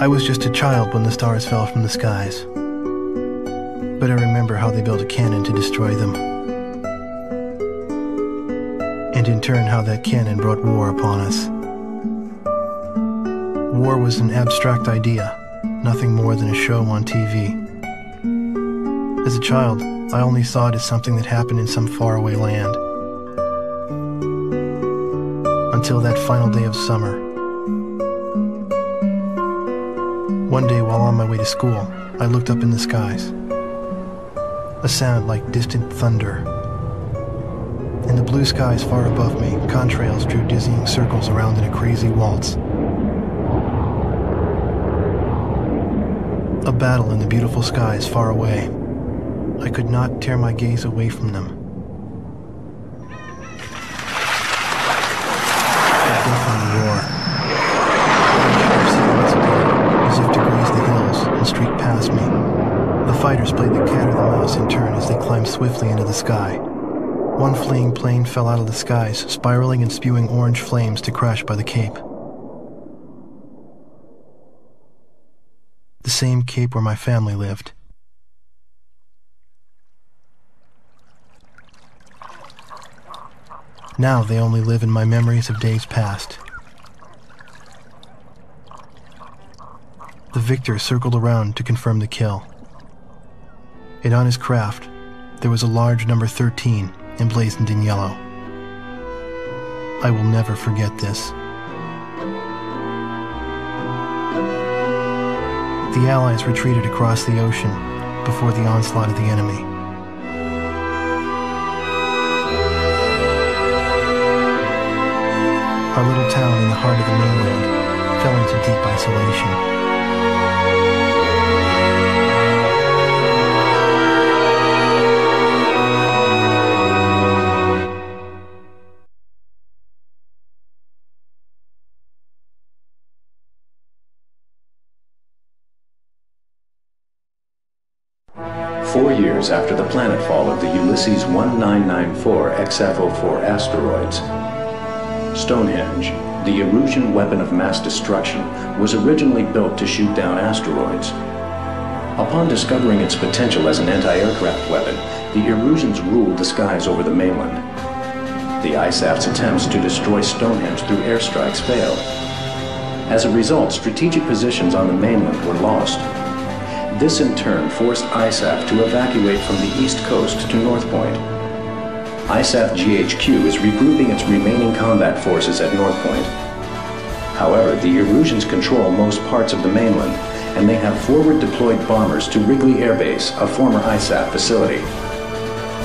I was just a child when the stars fell from the skies, but I remember how they built a cannon to destroy them, and in turn how that cannon brought war upon us. War was an abstract idea, nothing more than a show on TV. As a child, I only saw it as something that happened in some faraway land. Until that final day of summer. One day while on my way to school, I looked up in the skies. A sound like distant thunder. In the blue skies far above me, contrails drew dizzying circles around in a crazy waltz. A battle in the beautiful skies far away. I could not tear my gaze away from them. A deafening roar. As if to graze the hills and streak past me. The fighters played the cat or the mouse in turn as they climbed swiftly into the sky. One fleeing plane fell out of the skies, spiraling and spewing orange flames to crash by the Cape. The same Cape where my family lived. Now they only live in my memories of days past. The victor circled around to confirm the kill. And on his craft, there was a large number 13 emblazoned in yellow. I will never forget this. The Allies retreated across the ocean before the onslaught of the enemy. Our little town in the heart of the mainland fell into deep isolation. Years after the planetfall of the Ulysses 1994 XF-04 asteroids, Stonehenge, the Erusian weapon of mass destruction, was originally built to shoot down asteroids. Upon discovering its potential as an anti-aircraft weapon, the Erusians ruled the skies over the mainland. The ISAF's attempts to destroy Stonehenge through airstrikes failed. As a result, strategic positions on the mainland were lost. This in turn forced ISAF to evacuate from the east coast to North Point. ISAF GHQ is regrouping its remaining combat forces at North Point. However, the Erusians control most parts of the mainland, and they have forward deployed bombers to Wrigley Air Base, a former ISAF facility.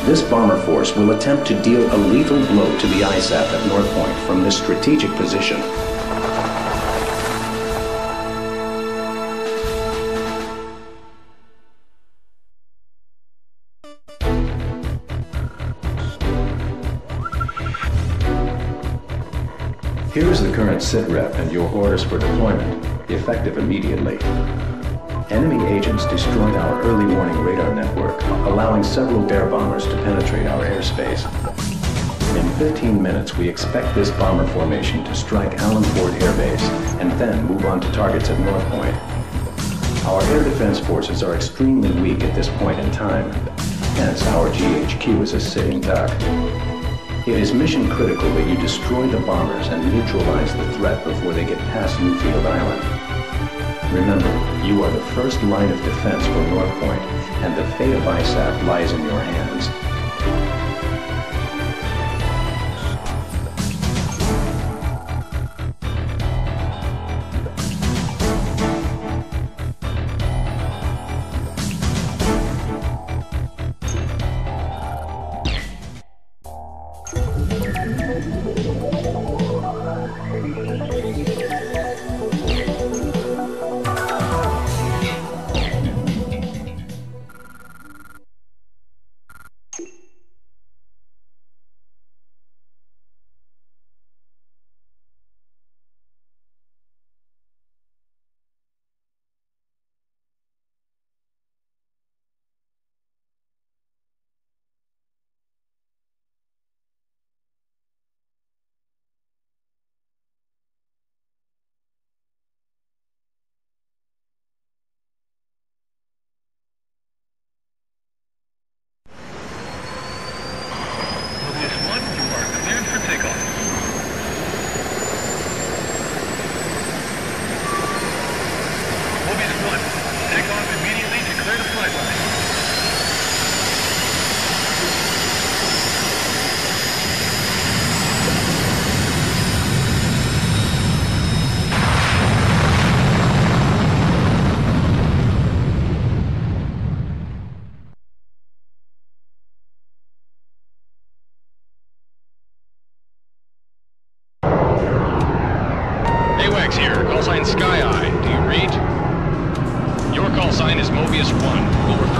This bomber force will attempt to deal a lethal blow to the ISAF at North Point from this strategic position. Here is the current SITREP and your orders for deployment, effective immediately. Enemy agents destroyed our early warning radar network, allowing several air bombers to penetrate our airspace. In 15 minutes, we expect this bomber formation to strike Allen Ford Air Base and then move on to targets at North Point. Our air defense forces are extremely weak at this point in time, hence our GHQ is a sitting duck. It is mission critical that you destroy the bombers and neutralize the threat before they get past Newfield Island. Remember, you are the first line of defense for North Point, and the fate of ISAF lies in your hands.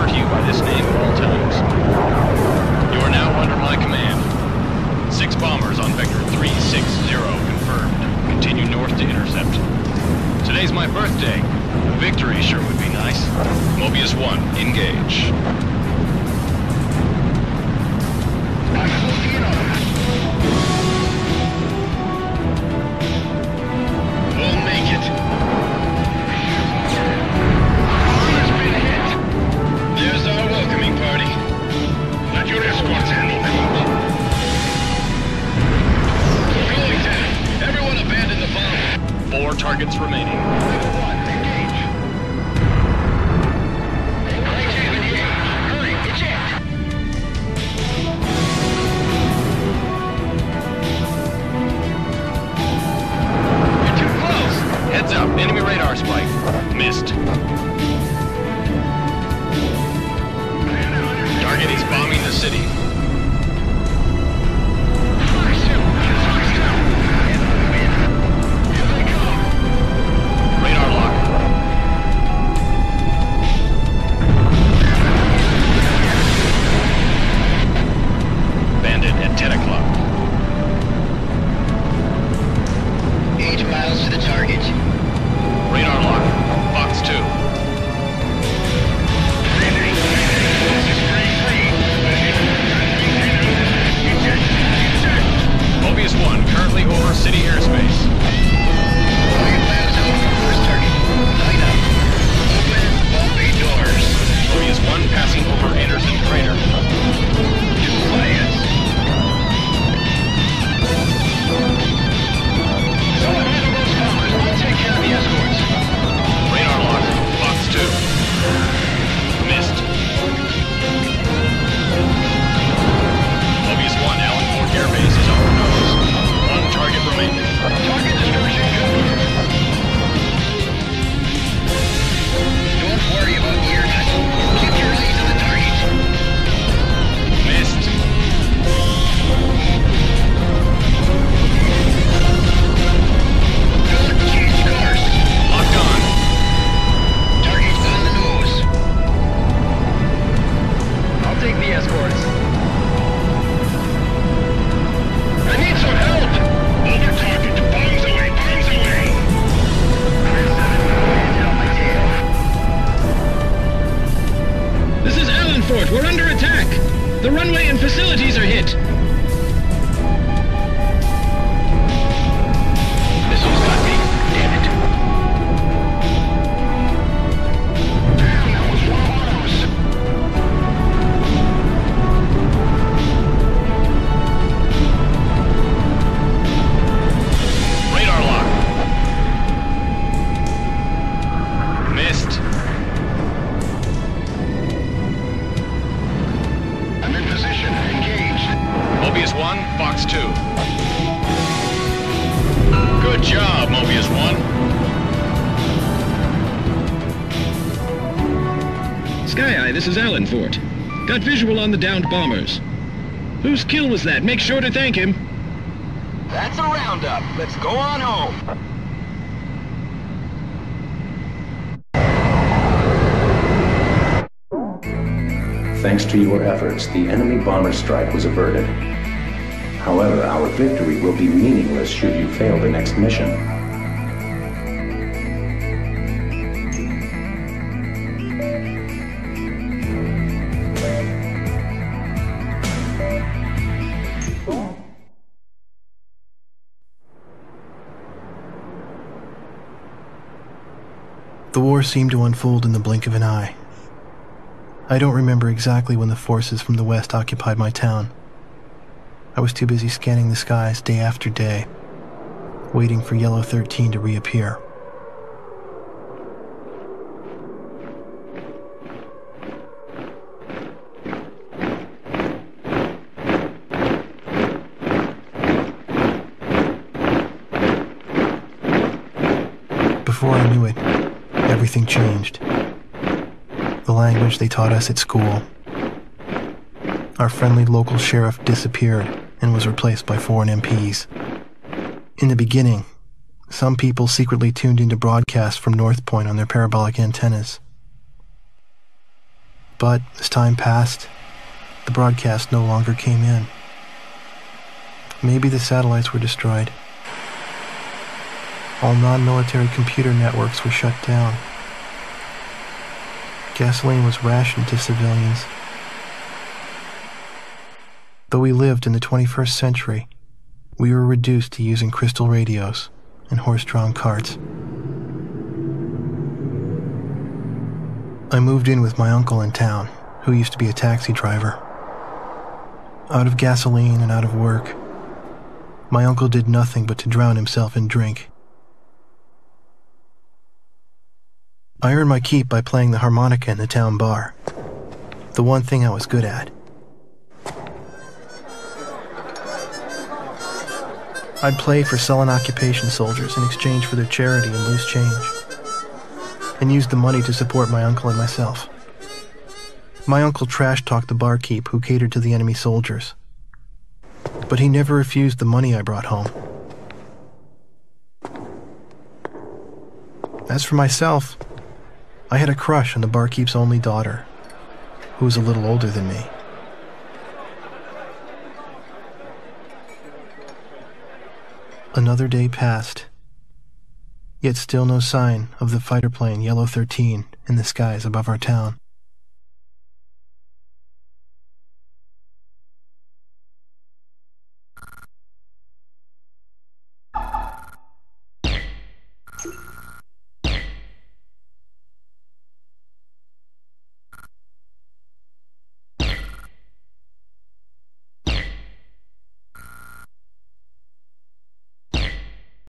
refer to you by this name at all times. You are now under my command. 6 bombers on Vector 360 confirmed. Continue north to intercept. Today's my birthday. A victory sure would be nice. Mobius 1, engage. We'll make it. Has been hit. There's our welcoming party. Let your escorts handle things. Going down. Everyone abandon the bomb. 4 targets remaining. Engage. Hurry, eject. You're too close. Heads up, enemy radar spike. Missed. Target is bombing the city. Radar lock. Bandit at 10 o'clock. 8 miles to the target. Radar lock. Fox 2. Mobius 1, currently over city airspace. First target. Line up. Open all bay doors. Mobius 1 passing over Anderson Crater. Quiet. Someone handle those bombers. I'll take care of the escorts. Radar lock. Fox 2. Missed. Mobius 1, Allen Fort Air Base is on our nose. 1 target remaining. Target destruction complete. Don't worry about ear nut. Keep your eyes on the target. Missed. Don't change course. Locked on. Target on the nose. I'll take the escorts. I need some help. Over target. Bombs away. Bombs away. This is Allen Fort. We're under attack. The runway and facilities are hit. This one's got me. Damn it. Damn, that was one of ours. Radar lock. Missed. I'm in position. Engaged. Mobius 1, Fox 2. Good job, Mobius 1. Sky Eye, this is Allen Fort. Got visual on the downed bombers. Whose kill was that? Make sure to thank him. That's a roundup. Let's go on home. Thanks to your efforts, the enemy bomber strike was averted. However, our victory will be meaningless should you fail the next mission. The war seemed to unfold in the blink of an eye. I don't remember exactly when the forces from the west occupied my town. I was too busy scanning the skies day after day, waiting for Yellow 13 to reappear. Before I knew it, everything changed. The language they taught us at school. Our friendly local sheriff disappeared and was replaced by foreign MPs. In the beginning, some people secretly tuned into broadcasts from North Point on their parabolic antennas. But as time passed, the broadcast no longer came in. Maybe the satellites were destroyed. All non-military computer networks were shut down. Gasoline was rationed to civilians. Though we lived in the 21st century, we were reduced to using crystal radios and horse-drawn carts. I moved in with my uncle in town, who used to be a taxi driver. Out of gasoline and out of work, my uncle did nothing but to drown himself in drink. I earned my keep by playing the harmonica in the town bar, the one thing I was good at. I'd play for sullen occupation soldiers in exchange for their charity and loose change, and used the money to support my uncle and myself. My uncle trash-talked the barkeep who catered to the enemy soldiers, but he never refused the money I brought home. As for myself, I had a crush on the barkeep's only daughter, who was a little older than me. Another day passed, yet still no sign of the fighter plane Yellow 13 in the skies above our town.